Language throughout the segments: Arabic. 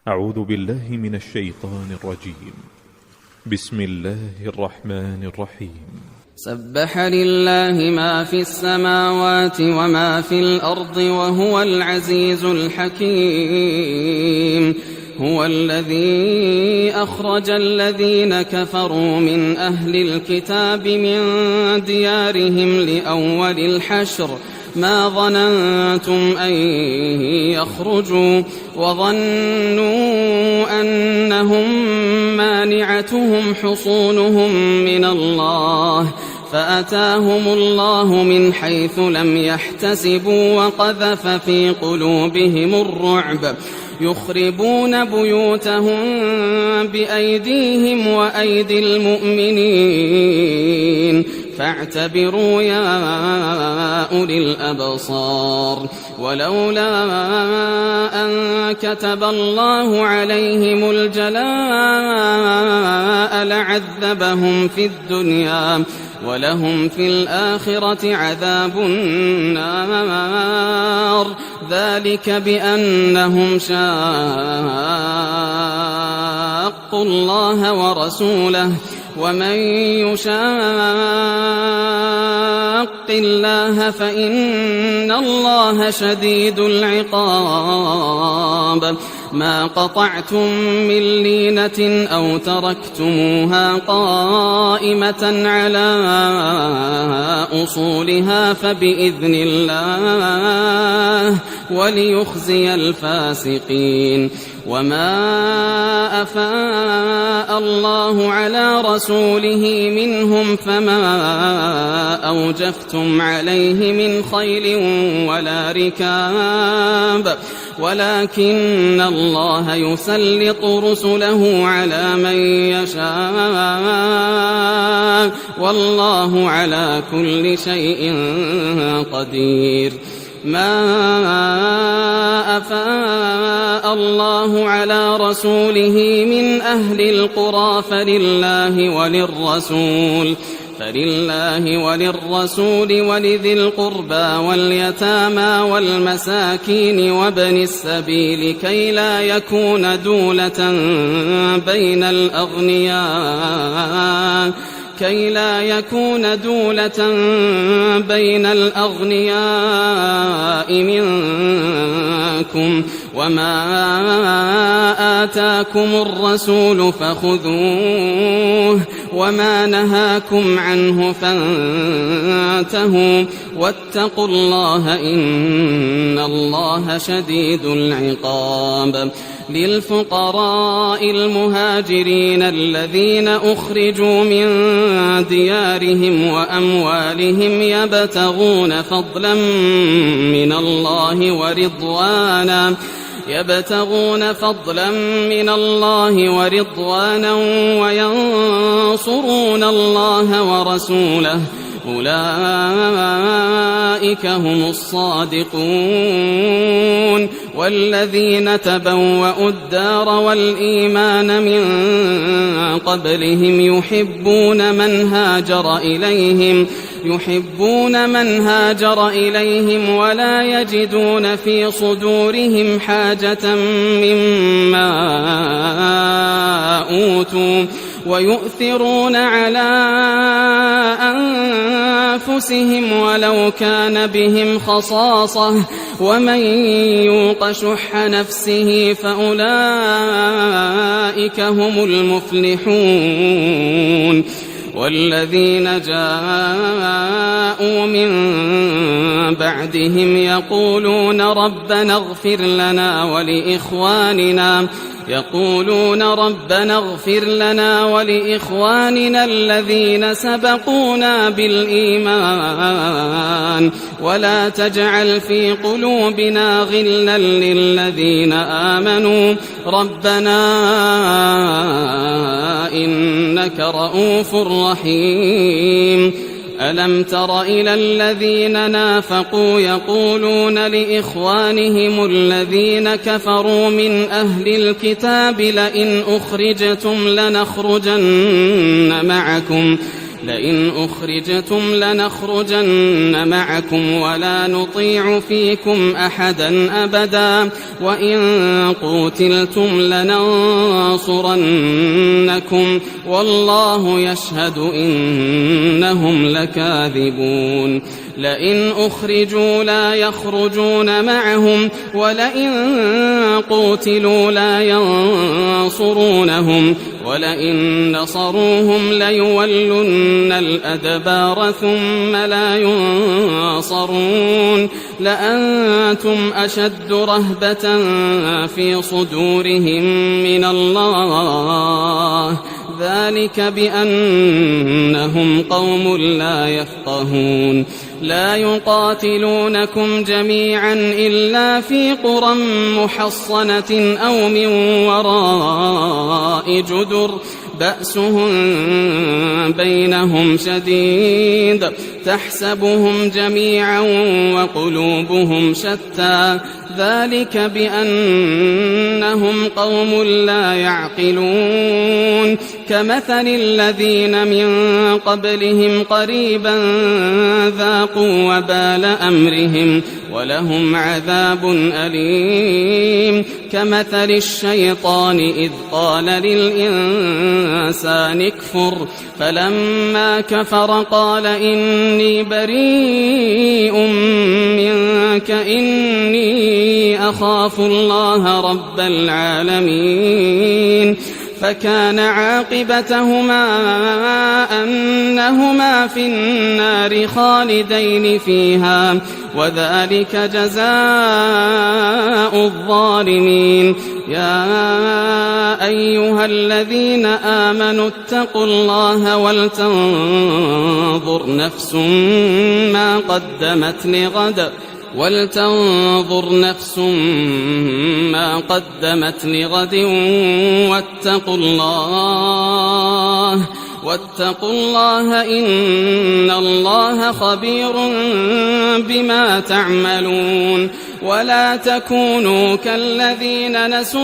أعوذ بالله من الشيطان الرجيم. بسم الله الرحمن الرحيم. سبح لله ما في السماوات وما في الأرض وهو العزيز الحكيم. هو الذي أخرج الذين كفروا من أهل الكتاب من ديارهم لأول الحشر ما ظننتم أن يخرجوا وظنوا أنهم مانعتهم حصونهم من الله فأتاهم الله من حيث لم يحتسبوا وقذف في قلوبهم الرعب يخربون بيوتهم بأيديهم وأيدي المؤمنين فاعتبروا يا أولي الأبصار. ولولا أن كتب الله عليهم الجلاء لعذبهم في الدنيا ولهم في الآخرة عذاب النار ذلك بأنهم شاقوا الله ورسوله ومن يشاق الله فإن الله شديد العقاب. ما قطعتم من لينة أو تركتموها قائمة على أصولها فبإذن الله وليخزي الفاسقين. وما أفاء الله على رسوله منهم فما أوجفتم عليه من خيل ولا ركاب ولكن الله يسلط رسله على من يشاء والله على كل شيء قدير. ما أفاء الله على رسوله من أهل القرى فلله وللرسول ولذي القربى واليتامى والمساكين وابن السبيل كي لا يكون دولة بين الأغنياء منكم. وما آتاكم الرسول فخذوه وما نهاكم عنه فانتهوا واتقوا الله إن الله شديد العقاب. للفقراء المهاجرين الذين أخرجوا من ديارهم وأموالهم يبتغون فضلا من الله ورضوانا وينصرون الله ورسوله أولئك هم الصادقون. والذين تبوأوا الدار والإيمان من قبلهم يحبون من هاجر إليهم ولا يجدون في صدورهم حاجة مما أوتوا ويؤثرون على أنفسهم ولو كان بهم خصاصة ومن يوق شح نفسه فأولئك هم المفلحون. والذين جاءوا من بعدهم يقولون ربنا اغفر لنا ولإخواننا الذين سبقونا بالإيمان ولا تجعل في قلوبنا غلا للذين آمنوا ربنا إنك رؤوف رحيم. ألم تر إلى الذين نافقوا يقولون لإخوانهم الذين كفروا من أهل الكتاب لئن أخرجتم لنخرجن معكم لئن أخرجتم لنخرجن معكم ولا نطيع فيكم أحدا أبدا وإن قوتلتم لننصرنكم والله يشهد إنهم لكاذبون لئن أخرجوا لا يخرجون معهم ولئن قوتلوا لا ينصرونهم ولئن نصروهم ليولن الأدبار ثم لا ينصرون لأنتم أشد رهبة في صدورهم من الله ذلك بأنهم قوم لا يفقهون لا يقاتلونكم جميعا إلا في قرى محصنة أو من وراء جدر بأسهم بينهم شديد تحسبهم جميعا وقلوبهم شتى ذلك بأنهم قوم لا يعقلون كمثل الذين من قبلهم قريبا ذاقوا وبال أمرهم ولهم عذاب أليم كمثل الشيطان إذ قال للإنسان اكفر فلما كفر قال إني بريء منك إني أخاف الله رب العالمين فكان عاقبتهما أنهما في النار خالدين فيها وذلك جزاء الظالمين يا أيها الذين آمنوا اتقوا الله ولتنظر نفس ما قدمت لغد واتقوا الله إن الله خبير بما تعملون ولا تكونوا كالذين نسوا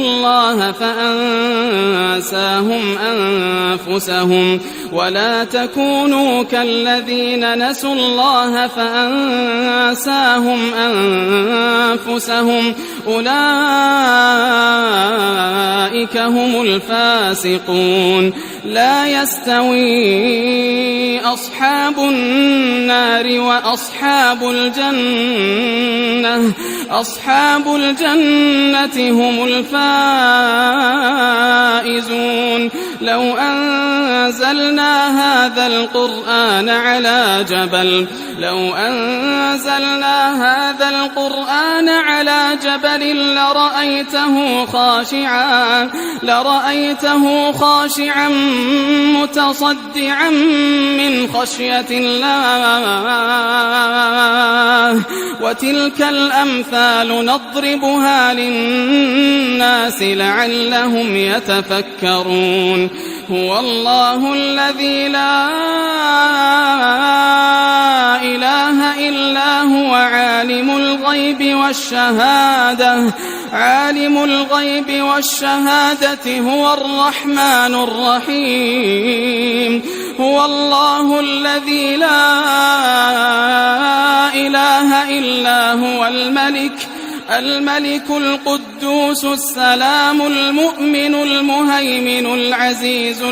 الله فأنساهم أنفسهم أولئك هم الفاسقون لا يستوي أصحاب النار وأصحاب الجنة هم الفائزون لو أنزلنا هذا القرآن على جبل لرأيته خاشعا متصدعا من خشية الله وتلك الأمثال نضربها للناس لعلهم يتفكرون هو الله الذي لا إله إلا هو عالم الغيب والشهادة هو الرحمن الرحيم هو الله الذي لا إله إلا هو الملك القدوس السلام المؤمن المهيمن العزيز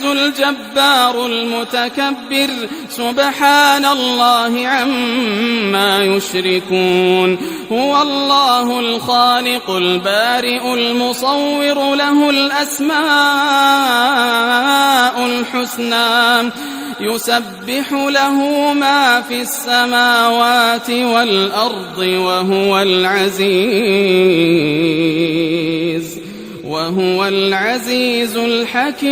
الجبار المتكبر سبحان الله عما يشركون هو الله الخالق البارئ المصور له الأسماء الحسنى يسبح له ما في السماوات والأرض وهو العزيز الحكيم.